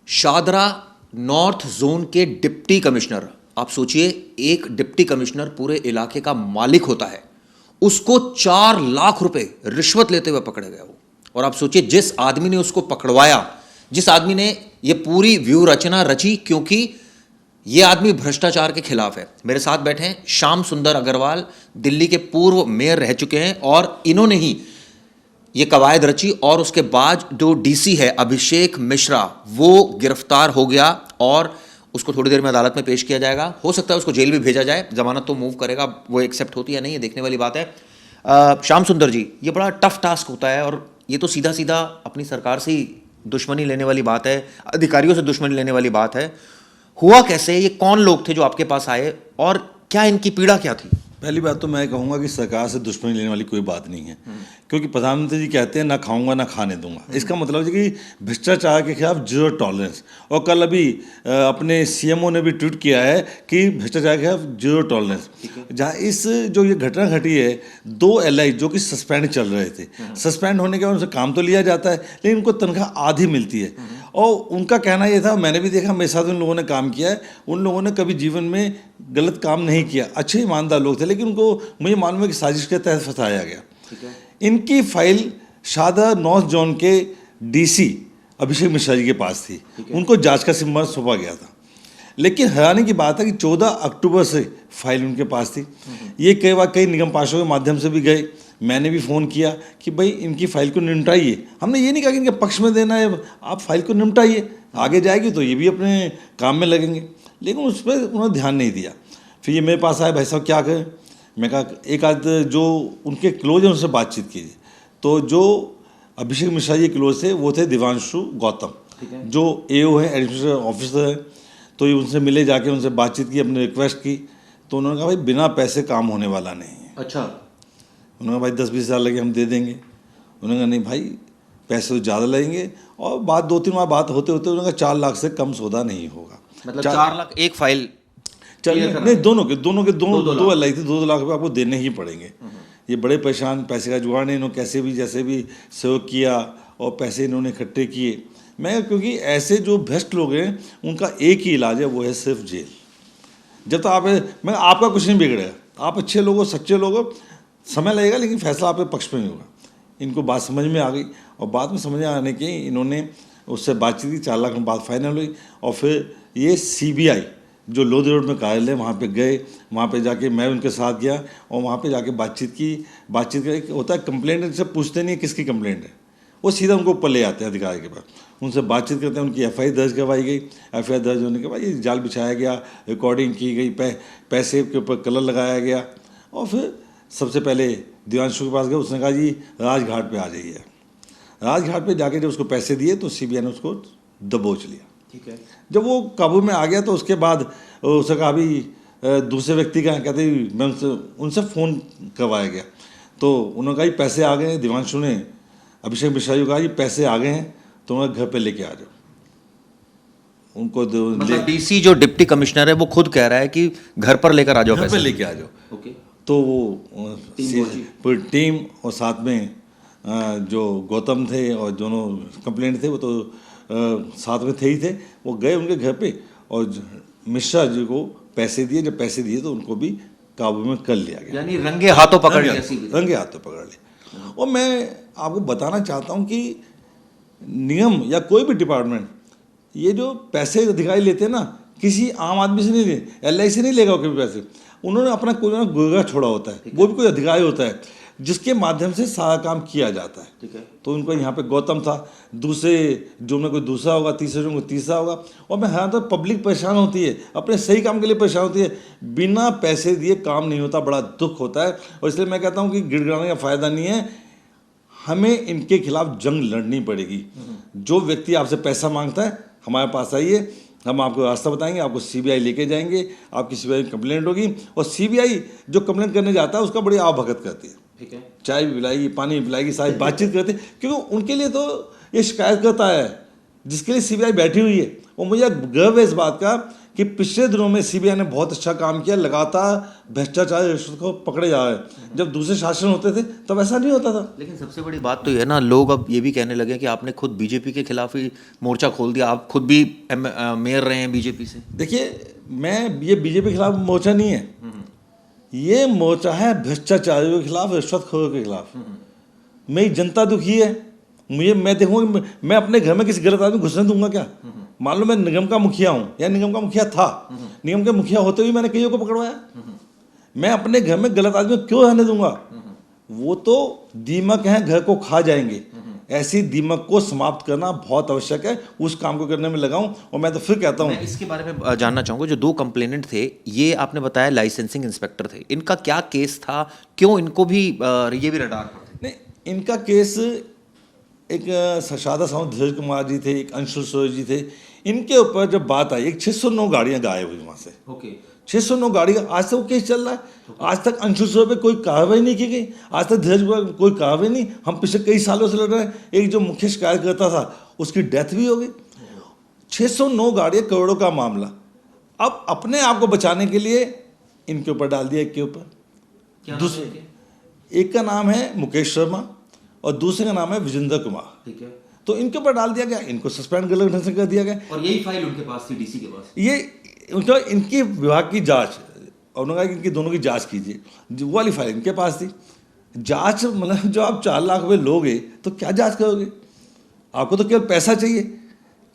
Shahdara north zone के deputy commissioner, आप सोचिए एक डिप्टी कमिश्नर पूरे इलाके का मालिक होता है, उसको 4 लाख रुपए रिश्वत लेते हुए पकड़े गए वो। और आप सोचिए जिस आदमी ने उसको पकड़वाया, जिस आदमी ने ये पूरी व्यूह रचना रची, क्योंकि ये आदमी भ्रष्टाचार के खिलाफ है। मेरे साथ बैठे हैं श्याम सुंदर अग्रवाल, दिल्ली के पूर्व मेयर रह चुके हैं और इन्होंने ही ये कवायद रची। और उसके बाद जो डीसी है अभिषेक मिश्रा, वो गिरफ्तार हो गया और उसको थोड़ी देर में अदालत में पेश किया जाएगा। हो सकता है उसको जेल भी भेजा जाए, जमानत तो मूव करेगा, वो एक्सेप्ट होती है नहीं, ये देखने वाली बात है। श्याम सुंदर जी, ये बड़ा टफ टास्क होता है और ये तो सीधा सीधा अपनी सरकार से ही दुश्मनी लेने वाली बात है, अधिकारियों से दुश्मनी लेने वाली बात है। हुआ कैसे, ये कौन लोग थे जो आपके पास आए और क्या इनकी पीड़ा क्या थी? पहली बात तो मैं कहूँगा कि सरकार से दुश्मनी लेने वाली कोई बात नहीं है, क्योंकि प्रधानमंत्री जी कहते हैं ना खाऊंगा ना खाने दूंगा। इसका मतलब है कि भ्रष्टाचार के खिलाफ जीरो टॉलरेंस। और कल अभी अपने सीएमओ ने भी ट्वीट किया है कि भ्रष्टाचार के खिलाफ जीरो टॉलरेंस। जहाँ इस जो ये घटना घटी है, 2 एलआई जो कि सस्पेंड चल रहे थे, सस्पेंड होने के बाद उनसे काम तो लिया जाता है लेकिन उनको तनख्वाह आधी मिलती है। और उनका कहना ये था, मैंने भी देखा, मेरे साथ उन लोगों ने काम किया है, उन लोगों ने कभी जीवन में गलत काम नहीं किया, अच्छे ईमानदार लोग थे, लेकिन उनको मुझे मालूम है कि साजिश के तहत फंसाया गया। इनकी फाइल शादरा नॉर्थ जोन के डीसी अभिषेक मिश्रा जी के पास थी, उनको जांच का जिम्मा सौंपा गया था। लेकिन हैरानी की बात है कि 14 अक्टूबर से फाइल उनके पास थी। ये कई बार कई निगम पार्षदों के माध्यम से भी गए, मैंने भी फ़ोन किया कि भाई इनकी फ़ाइल को निपटाइए। हमने ये नहीं कहा कि इनके पक्ष में देना है, आप फाइल को निपटाइए, आगे जाएगी तो ये भी अपने काम में लगेंगे, लेकिन उस पर उन्होंने ध्यान नहीं दिया। फिर ये मेरे पास आए, भाई साहब क्या करें। मैं कहा एक आध जो उनके क्लोज हैं उनसे बातचीत कीजिए। तो जो अभिषेक मिश्रा जी क्लोज थे वो थे दिवांशु गौतम, जो एओ हैं, एडिशनल ऑफिसर हैं। तो ये उनसे मिले, जाके उनसे बातचीत की, अपने रिक्वेस्ट की। तो उन्होंने कहा भाई बिना पैसे काम होने वाला नहीं है। अच्छा। उन्होंने कहा भाई 10-20 हज़ार लगे हम दे देंगे। उन्होंने कहा नहीं भाई पैसे तो ज़्यादा लगेंगे। और बात 2-3 बार बात होते होते उन्होंने कहा 4 लाख से कम सौदा नहीं होगा। मतलब 4 लाख एक फाइल? नहीं, दोनों के 2 एलआई थे, 2 लाख रुपये आपको देने ही पड़ेंगे। ये बड़े परेशान, पैसे का जुगाड़ नहीं, इन्होंने कैसे भी जैसे भी सहयोग किया और पैसे इन्होंने इकट्ठे किए। मैं क्योंकि ऐसे जो भ्रष्ट लोग हैं उनका एक ही इलाज है, वो है सिर्फ जेल। जब तक मैं आपका कुछ नहीं बिगड़ेगा, आप अच्छे लोग हो, सच्चे लोग हो, समय लगेगा लेकिन फैसला आपके पक्ष में ही होगा। इनको बात समझ में आ गई और बाद में समझ में आने की इन्होंने उससे बातचीत की, 4 लाख में बात फाइनल हुई। और फिर ये सीबीआई जो लोधी रोड में कार्यालय, वहाँ पे गए, वहाँ पे जाके मैं उनके साथ गया और वहाँ पे जाके बातचीत की। बातचीत कर होता है, कंप्लेंट से पूछते नहीं है किसकी कंप्लेंट है, वो सीधा उनको ऊपर ले आते हैं अधिकारी के पास, उनसे बातचीत करते हैं। उनकी एफआईआर दर्ज करवाई गई। एफआईआर दर्ज होने के बाद ये जाल बिछाया गया, रिकॉर्डिंग की गई, पैसे के ऊपर कलर लगाया गया। और फिर सबसे पहले दिवांशु के पास गए, उसने कहा जी राजघाट पे आ जाइए। राजघाट पे जाके जब उसको पैसे दिए तो सीबीआई ने उसको दबोच लिया। ठीक है। जब वो काबू में आ गया तो उसके बाद उसने कहा अभी दूसरे व्यक्ति का कहते मैं उनसे फ़ोन करवाया गया। तो उन्होंने कहा पैसे आ गए हैं। दिवांशु ने अभिषेक मिश्रा जी को कहा जी पैसे आ गए हैं, तो घर पे लेके आ जाओ। उनको मतलब डीसी जो डिप्टी कमिश्नर है वो खुद कह रहा है कि घर पर लेकर आ जाओ, घर पे लेके आ जाओ। ओके। तो वो पूरी टीम और साथ में जो गौतम थे और दोनों कंप्लेंट थे वो तो साथ में थे ही थे। वो गए उनके घर पे और मिश्रा जी को पैसे दिए। जब पैसे दिए तो उनको भी काबू में कर लिया गया, यानी रंगे हाथों पकड़ लिया। रंगे हाथों पकड़ लिया। और मैं आपको बताना चाहता हूँ कि निगम या कोई भी डिपार्टमेंट ये जो पैसे अधिकारी लेते हैं ना, किसी आम आदमी से नहीं ले, एलआई से नहीं लेगा कभी पैसे। उन्होंने अपना कोई ना गुर्गा छोड़ा होता है, वो भी कोई अधिकारी होता है जिसके माध्यम से सारा काम किया जाता है। ठीक है। तो उनको यहाँ पे गौतम था, दूसरे जो में कोई दूसरा होगा, तीसरे जो में तीसरा होगा। और मैं हाँ, तो पब्लिक परेशान होती है, अपने सही काम के लिए परेशान होती है, बिना पैसे दिए काम नहीं होता, बड़ा दुख होता है। और इसलिए मैं कहता हूँ कि गिड़गिड़ाने का फ़ायदा नहीं है, हमें इनके खिलाफ जंग लड़नी पड़ेगी। जो व्यक्ति आपसे पैसा मांगता है हमारे पास आइए, हम आपको रास्ता बताएंगे, आपको सीबीआई लेके जाएंगे, आपकी सीबीआई में कंप्लेंट होगी। और सीबीआई जो कंप्लेंट करने जाता है उसका बड़ी आवभगत करती है। ठीक है। चाय भी पिलाएगी, पानी भी पिलाएगी, सारी बातचीत करते, क्योंकि उनके लिए तो ये शिकायत करता है जिसके लिए सीबीआई बैठी हुई है। और मुझे गर्व है इस बात का कि पिछले दिनों में सीबीआई ने बहुत अच्छा काम किया, लगातार भ्रष्टाचार रिश्वत को पकड़े जा रहे हैं। जब दूसरे शासन होते थे तब ऐसा नहीं होता था। लेकिन सबसे बड़ी बात तो ये है ना, लोग अब ये भी कहने लगे कि आपने खुद बीजेपी के खिलाफ ही मोर्चा खोल दिया, आप खुद भी मेयर रहे हैं बीजेपी से। देखिए, मैं ये बीजेपी के खिलाफ मोर्चा नहीं है, ये मोर्चा है भ्रष्टाचारियों के खिलाफ, रिश्वतखोरों के खिलाफ। मेरी जनता दुखी है, मैं देखूंगा, मैं अपने घर में किसी गलत आदमी घुसने दूंगा क्या? मान लो मैं निगम का मुखिया हूँ या निगम का मुखिया था, निगम के मुखिया होते हुए मैंने कईयों को पकड़वाया, मैं अपने घर में गलत आदमी को क्यों रहने दूंगा? वो तो दीमक हैं, घर को खा जाएंगे। ऐसी दीमक को समाप्त करना बहुत आवश्यक है, उस काम को करने में लगाऊं। और मैं तो फिर कहता हूं, मैं इसके बारे में जानना चाहूँगा, जो 2 कंप्लेनेंट थे, ये आपने बताया लाइसेंसिंग इंस्पेक्टर थे, इनका क्या केस था? क्यों इनको भी ये भी रडार पर थे? नहीं, इनका केस एक शादा साहब धीरज कुमार जी थे, एक अंशुल सूरज जी थे। इनके ऊपर जब बात आई, एक 609 गाड़ियां गायब हुई वहाँ से। ओके, 609 गाड़ियां, आज तक वो केस चल रहा है। आज तक अंशुल सूरज पे कोई कार्रवाई नहीं की गई, आज तक धीरज कुमार कोई कार्रवाई नहीं। हम पिछले कई सालों से लड़ रहे हैं। एक जो मुख्य शिकायतकर्ता था उसकी डेथ भी हो गई। 609 गाड़ियां, करोड़ों का मामला। अब अपने आप को बचाने के लिए इनके ऊपर डाल दिया, एक के ऊपर। दूसरे, एक का नाम है मुकेश शर्मा और दूसरे का नाम है विजेंद्र कुमार। ठीक है, तो इनके ऊपर डाल दिया गया, इनको सस्पेंड गलत ढंग से कर दिया गया। और यही फाइल उनके पास थी, डीसी के पास। ये उनका, इनकी विभाग की जांच, और उन्होंने कहा कि इनकी दोनों की जांच कीजिए, वो वाली फाइल इनके पास थी। जांच मतलब, जो आप 4 लाख रुपए लोगे तो क्या जांच करोगे? आपको तो केवल पैसा चाहिए।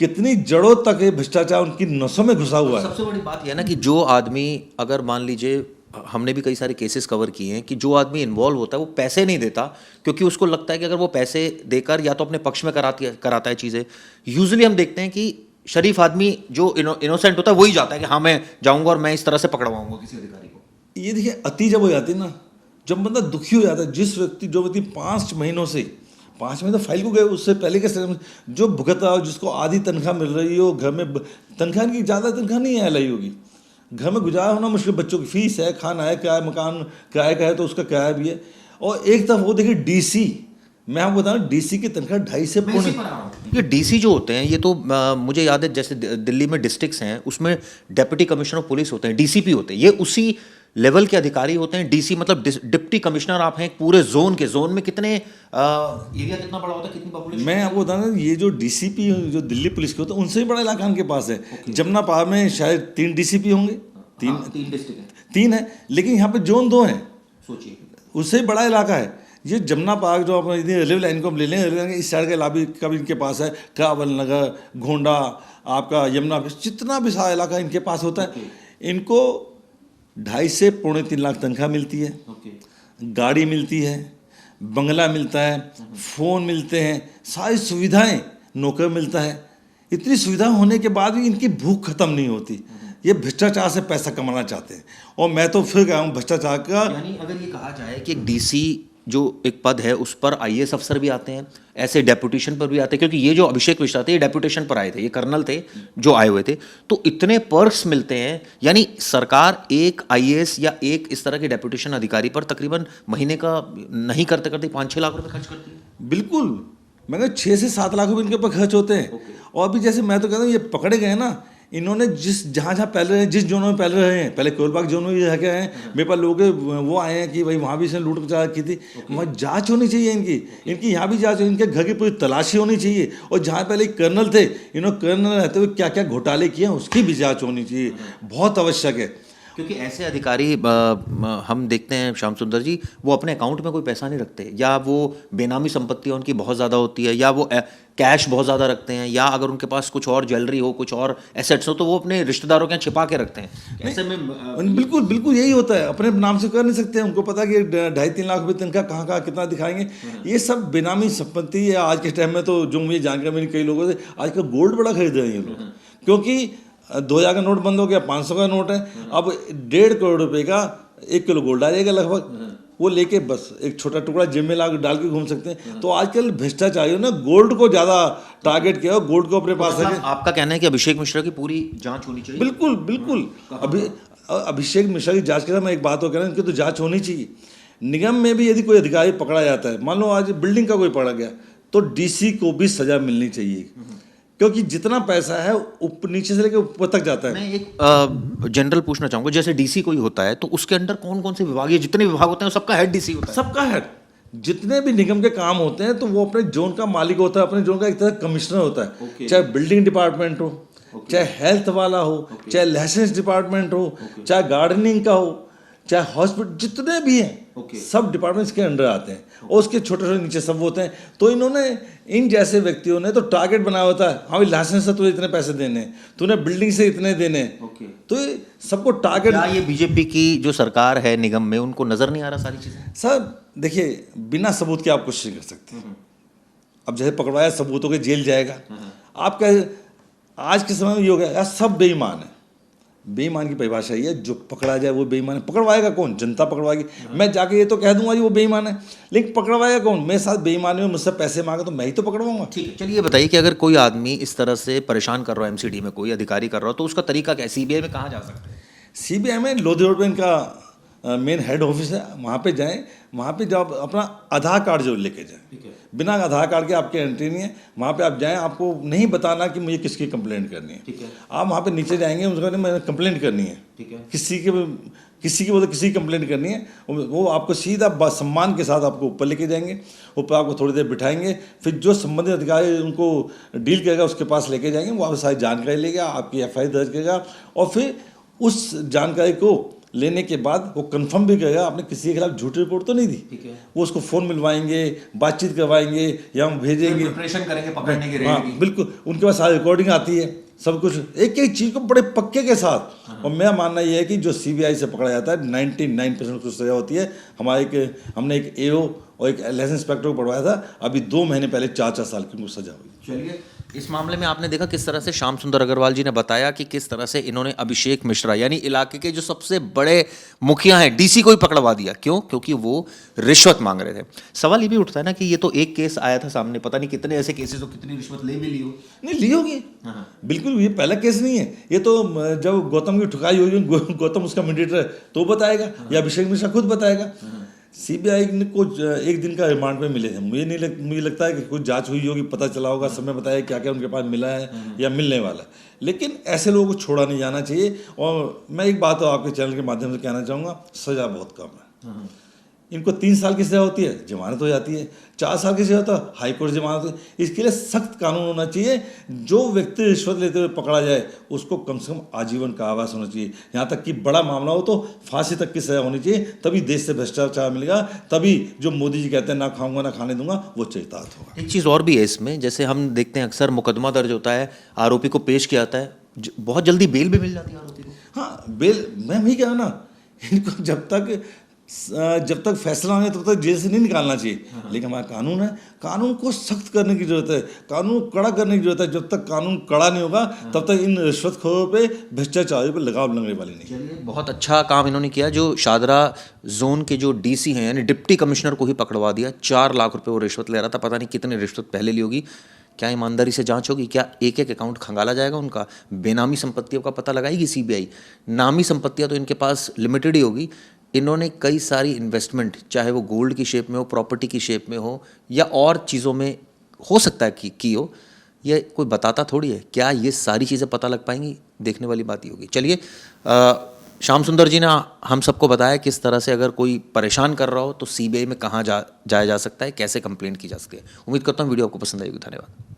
कितनी जड़ों तक ये भ्रष्टाचार उनकी नसों में घुसा हुआ है। सबसे बड़ी बात यह है ना कि जो आदमी, अगर मान लीजिए, हमने भी कई सारे केसेस कवर किए हैं कि जो आदमी इन्वॉल्व होता है वो पैसे नहीं देता, क्योंकि उसको लगता है कि अगर वो पैसे देकर या तो अपने पक्ष में कराता है चीज़ें। यूजुअली हम देखते हैं कि शरीफ आदमी जो इनोसेंट होता है वही जाता है कि हाँ मैं जाऊंगा और मैं इस तरह से पकड़वाऊंगा किसी अधिकारी को। ये देखिए, अति जब हो जाती है ना, जब बंदा दुखी हो जाता है, जो व्यक्ति 5 महीनों से, 5 महीने तो फाइल को गए, उससे पहले के समय जो भुगत रहा हो, जिसको आधी तनख्वाह मिल रही हो, घर में तनख्वाह की ज़्यादा तनख्वाह नहीं है लाई होगी, घर में गुजारा होना मुश्किल, बच्चों की फीस है, खाना है, किराया, मकान किराए का है तो उसका किराया भी है। और एक तरफ वो देखिए डीसी, मैं आपको बता रहा हूँ, डीसी की तनख्वाह 2.5 से पौने। ये डीसी जो होते हैं, ये तो मुझे याद है जैसे दिल्ली में डिस्ट्रिक्ट्स हैं, उसमें डेप्यूटी कमिश्नर ऑफ पुलिस होते हैं, डीसीपी होते हैं, ये उसी लेवल के अधिकारी होते हैं। डीसी मतलब डिप्टी कमिश्नर आप हैं पूरे जोन के। जोन में कितने एरिया कितना बड़ा होता है, कितनी पॉपुलेशन? मैं आपको बता रहा हूँ, ये जो डीसीपी जो दिल्ली पुलिस के होते हैं, उनसे भी बड़ा इलाका उनके पास है। जमुना पार में शायद 3 डीसीपी होंगे, 3 डिस्ट्रिक्ट है, 3 है, लेकिन यहाँ पे जोन 2 है, सोचिए, उससे बड़ा इलाका है। ये जमुना पार्क जो आप रेलवे लाइन को हम ले लें, रेलवे लाइन इस साइड का इलाका का भी इनके पास है, काबल नगर, घोंडा, आपका यमुना, जितना भी सारा इलाका इनके पास होता है। इनको 2.5 से पौने 3 लाख तनख्वाह मिलती है, गाड़ी मिलती है, बंगला मिलता है, फ़ोन मिलते हैं, सारी सुविधाएं, नौकर मिलता है। इतनी सुविधा होने के बाद भी इनकी भूख खत्म नहीं होती। ये भ्रष्टाचार से पैसा कमाना चाहते हैं। और मैं तो फिर कह रहा हूँ, भ्रष्टाचार का, यानी अगर ये कहा जाए कि एक डीसी जो एक पद है उस पर आईएएस अफसर भी आते हैं, ऐसे डेपुटेशन पर भी आते हैं, क्योंकि ये जो अभिषेक मिश्रा थे ये डेपुटेशन पर आए थे, ये कर्नल थे जो आए हुए थे, तो इतने पर्क्स मिलते हैं। यानी सरकार एक आईएएस या एक इस तरह के डेपुटेशन अधिकारी पर तकरीबन महीने का नहीं करते करते 5-6 लाख रुपए खर्च करती है। बिल्कुल, मैंने 6 से 7 लाख रुपए इनके ऊपर खर्च होते हैं। और अभी जैसे मैं तो कहता हूँ, ये पकड़े गए ना, इन्होंने जहाँ पहले रहे, जिस जोनों में पहले रहे हैं, पहले कोलबाग जोन में भी रह के आए हैं, मेरे पास लोग वो आए हैं कि भाई वहाँ भी इसने लूट मचा की थी। वहाँ जांच होनी चाहिए इनकी यहाँ भी जांच, इनके घर की पूरी तलाशी होनी चाहिए। और जहाँ पहले कर्नल थे, इन्होंने कर्नल रहते हुए क्या क्या घोटाले किए हैं उसकी भी जाँच होनी चाहिए, बहुत आवश्यक है। क्योंकि ऐसे अधिकारी हम देखते हैं श्याम सुंदर जी, वो अपने अकाउंट में कोई पैसा नहीं रखते, या वो बेनामी संपत्ति उनकी बहुत ज़्यादा होती है, या वो कैश बहुत ज़्यादा रखते हैं, या अगर उनके पास कुछ और ज्वेलरी हो, कुछ और एसेट्स हो, तो वो अपने रिश्तेदारों के यहाँ छिपा के रखते हैं। ऐसे में बिल्कुल यही होता है, अपने नाम से कर नहीं सकते। उनको पता कि 2.5-3 लाख रुपये तनख्वाह कहाँ कितना दिखाएंगे। ये सब बेनामी संपत्ति है। आज के टाइम में तो जो मुझे जानकारी मिली कई लोगों से, आजकल गोल्ड बड़ा खरीद रहे हैं ये लोग, क्योंकि 2000 का नोट बंद हो गया, 500 का नोट है, अब 1.5 करोड़ रुपए का 1 किलो गोल्ड आ जाएगा लगभग। वो लेके बस एक छोटा टुकड़ा जिम में डाल के घूम सकते हैं। तो आजकल भ्रष्टाचारियों ने गोल्ड को ज़्यादा टारगेट किया, गोल्ड को अपने पास रखे। आपका कहना है कि अभिषेक मिश्रा की पूरी जांच होनी चाहिए? बिल्कुल। अभिषेक मिश्रा की जांच के साथ मैं एक बात हो कह रहा हूँ, इनकी तो जांच होनी चाहिए। निगम में भी यदि कोई अधिकारी पकड़ा जाता है, मान लो आज बिल्डिंग का कोई पकड़ा गया, तो डीसी को भी सजा मिलनी चाहिए, क्योंकि जितना पैसा है ऊपर नीचे से लेकर ऊपर तक जाता है। मैं एक जनरल पूछना चाहूंगा, जैसे डीसी कोई होता है तो उसके अंडर कौन कौन से विभाग, ये जितने विभाग होते हैं सबका हेड डीसी होता है? सबका हेड, जितने भी निगम के काम होते हैं तो वो अपने जोन का मालिक होता है, अपने जोन का एक तरह कमिश्नर होता है। चाहे बिल्डिंग डिपार्टमेंट हो, चाहे हेल्थ वाला हो, चाहे लाइसेंस डिपार्टमेंट हो, चाहे गार्डनिंग का हो, चाहे हॉस्पिटल, जितने भी हैं सब डिपार्टमेंट्स के अंडर आते हैं और उसके छोटे छोटे नीचे सब होते हैं। तो इन्होंने, इन जैसे व्यक्तियों ने तो टारगेट बनाया होता है, हाँ भाई लाइसेंस से तुझे इतने पैसे देने, तूने बिल्डिंग से इतने देने, तो ये सबको टारगेट। क्या ये बीजेपी की जो सरकार है निगम में, उनको नजर नहीं आ रहा सारी चीजें? सर देखिए, बिना सबूत के आप कुछ नहीं कर सकते। अब जैसे पकड़वाया सबूतों के जेल जाएगा। आप क्या, आज के समय में ये हो गया यार, सब बेईमान है। बेईमान की परिभाषा ये है, जो पकड़ा जाए वो बेईमान है। पकड़वाएगा कौन? जनता पकड़वाएगी। मैं जाके ये तो कह दूंगा जी वो बेईमान है, लेकिन पकड़वाएगा कौन? मेरे साथ बेईमानी में मुझसे पैसे मांगे तो मैं ही तो पकड़वाऊंगा। ठीक है, चलिए बताइए कि अगर कोई आदमी इस तरह से परेशान कर रहा है, एमसीडी में कोई अधिकारी कर रहा हो, तो उसका तरीका क्या है? सीबीआई में कहाँ जा सकते हैं? सीबीआई में लोधी रोड में इनका मेन हेड ऑफिस है, वहाँ पे जाएं। वहाँ पे जब अपना आधार कार्ड जरूर लेके जाएं, बिना आधार कार्ड के आपकी एंट्री नहीं है। वहाँ पे आप जाएं, आपको नहीं बताना कि मुझे किसकी कंप्लेंट करनी है। आप वहाँ पे नीचे जाएंगे, उसको कहते हैं मैंने कंप्लेंट करनी है, किसी की बोलते किसी की कंप्लेंट करनी है, वो आपको सीधा सम्मान के साथ आपको ऊपर लेके जाएंगे। ऊपर आपको थोड़ी देर बिठाएंगे, फिर जो संबंधित अधिकारी उनको डील करेगा उसके पास लेके जाएंगे। वो आपको सारी जानकारी लेगा, आपकी FIR दर्ज करेगा और फिर उस जानकारी को लेने के बाद वो कंफर्म भी करेगा आपने किसी के खिलाफ झूठी रिपोर्ट तो नहीं दी। वो उसको फ़ोन मिलवाएंगे, बातचीत करवाएंगे या हम भेजेंगे, प्रिपरेशन करेंगे पकड़ने की। हाँ बिल्कुल, उनके पास सारी रिकॉर्डिंग आती है, सब कुछ एक एक चीज़ को बड़े पक्के के साथ। और मेरा मानना ये है कि जो CBI से पकड़ा जाता है 99% उसको सजा होती है। हमने एक AO और एक लाइसेंस इंस्पेक्टर को पढ़वाया था, अभी 2 महीने पहले 4-4 साल की उनको सजा हुई। चलिए, इस मामले में आपने देखा किस तरह से श्याम सुंदर अग्रवाल जी ने बताया कि किस तरह से इन्होंने अभिषेक मिश्रा यानी इलाके के जो सबसे बड़े मुखिया हैं, DC को ही पकड़वा दिया। क्यों? क्योंकि वो रिश्वत मांग रहे थे। सवाल ये भी उठता है ना कि ये तो एक केस आया था सामने, पता नहीं कितने ऐसे केसेस हो, कितनी रिश्वत ले भी ली हो। नहीं ली होगी, बिल्कुल, ये पहला केस नहीं है। ये तो जब गौतम की ठुकाई होगी, गौतम उसका मीडिएटर तो बताएगा, या अभिषेक मिश्रा खुद बताएगा। CBI को एक दिन का रिमांड पे मिले हैं। मुझे लगता है कि कुछ जांच हुई होगी, पता चला होगा, समय बताया क्या क्या उनके पास मिला है या मिलने वाला है। लेकिन ऐसे लोगों को छोड़ा नहीं जाना चाहिए। और मैं एक बात तो आपके चैनल के माध्यम से कहना चाहूँगा, सज़ा बहुत कम है। इनको 3 साल की सजा होती है, जमानत हो जाती है। 4 साल की सजा होता है, हाई कोर्ट जमानत होती है। इसके लिए सख्त कानून होना चाहिए। जो व्यक्ति रिश्वत लेते हुए पकड़ा जाए उसको कम से कम आजीवन कारावास होना चाहिए। यहाँ तक कि बड़ा मामला हो तो फांसी तक की सजा होनी चाहिए। तभी देश से भ्रष्टाचार मिलेगा, तभी जो मोदी जी कहते हैं ना खाऊंगा ना खाने दूंगा, वो चरितार्थ होगा। एक चीज़ और भी है इसमें, जैसे हम देखते हैं अक्सर मुकदमा दर्ज होता है, आरोपी को पेश किया जाता है, बहुत जल्दी बेल भी मिल जाती है आरोपी को। हाँ बेल, मैं वही कह रहा ना, इनको जब तक फैसला नहीं तब तक जेल से नहीं निकालना चाहिए। लेकिन हमारा कानून है, कानून को सख्त करने की जरूरत है, कानून कड़ा करने की जरूरत है। जब तक कानून कड़ा नहीं होगा तब तक इन रिश्वतखोरों पे, भ्रष्टाचारियों पे लगाम लगने वाली नहीं। चलिए, बहुत अच्छा काम इन्होंने किया। जो शादरा जोन के जो DC हैं यानी डिप्टी कमिश्नर को ही पकड़वा दिया। 4 लाख रुपए वो रिश्वत ले रहा था, पता नहीं कितने रिश्वत पहले ली होगी। क्या ईमानदारी से जांच होगी? क्या एक एक अकाउंट खंगाला जाएगा उनका? बेनामी संपत्तियों का पता लगाएगी CBI? नामी संपत्तियां तो इनके पास लिमिटेड ही होगी। इन्होंने कई सारी इन्वेस्टमेंट, चाहे वो गोल्ड की शेप में हो, प्रॉपर्टी की शेप में हो या और चीज़ों में हो सकता है कि की हो, ये कोई बताता थोड़ी है। क्या ये सारी चीज़ें पता लग पाएंगी? देखने वाली बात ही होगी। चलिए, श्याम सुंदर जी ने हम सबको बताया किस तरह से अगर कोई परेशान कर रहा हो तो CBI में कहाँ जाया जा सकता है, कैसे कंप्लेंट की जा सकती है। उम्मीद करता हूँ वीडियो आपको पसंद आएगी। धन्यवाद।